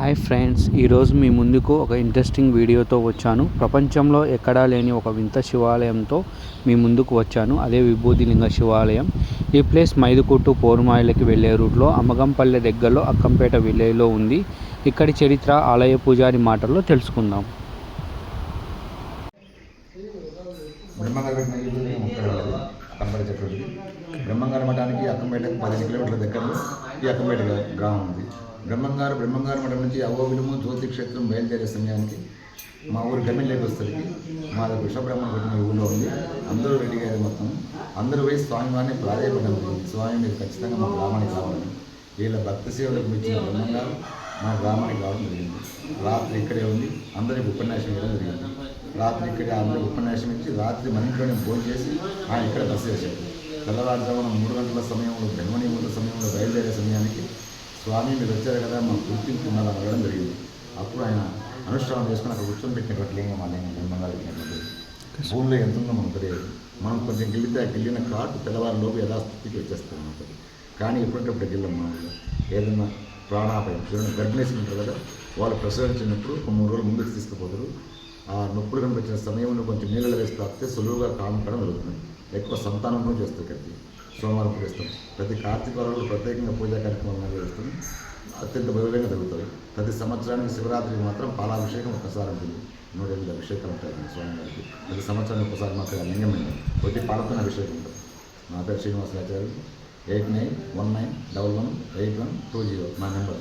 Hi friends, ఈరోజు మీ ముందుకు ఒక ఇంట్రెస్టింగ్ వీడియోతో వచ్చాను. ప్రపంచంలో ఎక్కడా లేని ఒక వింత శివాలయంతో మీ ముందుకు వచ్చాను. అదే విభూతిలింగ శివాలయం. ఈ ప్లేస్ మైదుకుట్టు పోరుమాయిలకి వెళ్ళే రూట్లో అమ్మగంపల్లె దగ్గరలో అక్కంపేట విలేజ్లో ఉంది. ఇక్కడి చరిత్ర ఆలయ పూజారి మాటల్లో తెలుసుకుందాం. బ్రహ్మంగారు మఠానికి అక్కంపేటకు 15 కిలోమీటర్ల దగ్గరలో ఈ అక్కంపేట గ్రామం ఉంది. బ్రహ్మంగారు మఠం నుంచి అవ్వవిలుము జ్యోతి క్షేత్రం బయలుదేరే సమయానికి మా ఊరు గమ్మిలేకి వస్తుంది. మా విశ్వబ్రహ్మణ పెట్టిన ఊళ్ళో ఉంది. అందరూ రెడీ అయ్యారు. మొత్తం అందరూ పోయి స్వామివారిని ప్రాధాయపడడం జరిగింది. స్వామి మీరు ఖచ్చితంగా మా గ్రామానికి రావాలని. వీళ్ళ భక్తి సేవలకు ఇచ్చిన బ్రహ్మంగారు మా గ్రామానికి రావడం జరిగింది. రాత్రి ఇక్కడే ఉంది. అందరికి ఉపన్యాసం ఇవ్వడం జరిగింది. రాత్రి ఇక్కడే అందరికి ఉపన్యాసం ఇచ్చి రాత్రి మన ఇంట్లోనే భోజనం చేసి ఆయన ఇక్కడ బస చేశారు. తెల్లవారుజామున 3 గంటల సమయంలో బ్రహ్మణీముల సమయంలో బయలుదేరే సమయానికి స్వామి మీరు వచ్చారు కదా మా గుర్తింపు ఉండాలని అడగడం జరిగింది. అప్పుడు ఆయన అనుష్ఠానం చేసుకుని అక్కడ కూర్చొని పెట్టినటువంటి లింగం అనేది బ్రహ్మంగా పెట్టినటువంటి భూమిలో ఎంత ఉందో మనకు తెలియదు. మనం కొంచెం గిల్లితే ఆ గిల్లిన కాటు తెల్లవారిలోపు యథాస్థితికి వచ్చేస్తాం మనకు. కానీ ఎప్పటికప్పుడు గిల్లం మామూలుగా ఏదన్నా ప్రాణాపాయం చూడండి, గర్భిణీస్ ఉంటారు కదా, వాళ్ళు ప్రసవించినప్పుడు 3 రోజులు ముందుకు తీసుకుపోతారు. ఆ నొప్పులు కనిపించిన సమయంలో కొంచెం నీళ్ళలో వేసి తాపితే సులువుగా కామకడం జరుగుతుంది. ఎక్కువ సంతానం చేస్తారు. కట్టి సోమవారం పూజిస్తాం. ప్రతి కార్తీక వారంలో ప్రత్యేకంగా పూజా కార్యక్రమాలు నిర్వహిస్తుంది. అత్యంత భవ్యంగా జరుగుతుంది. ప్రతి సంవత్సరానికి శివరాత్రికి మాత్రం పాలాభిషేకం ఒకసారి ఉంటుంది. 108 అభిషేకాలు ఉంటాయి స్వామివారికి. ప్రతి సంవత్సరానికి ఒకసారి మాత్రం లింగం ప్రతి పాలతోనే అభిషేకం ఉంటుంది. నా పేరు శ్రీనివాసరాచార్య. 8919118120 నా నెంబర్.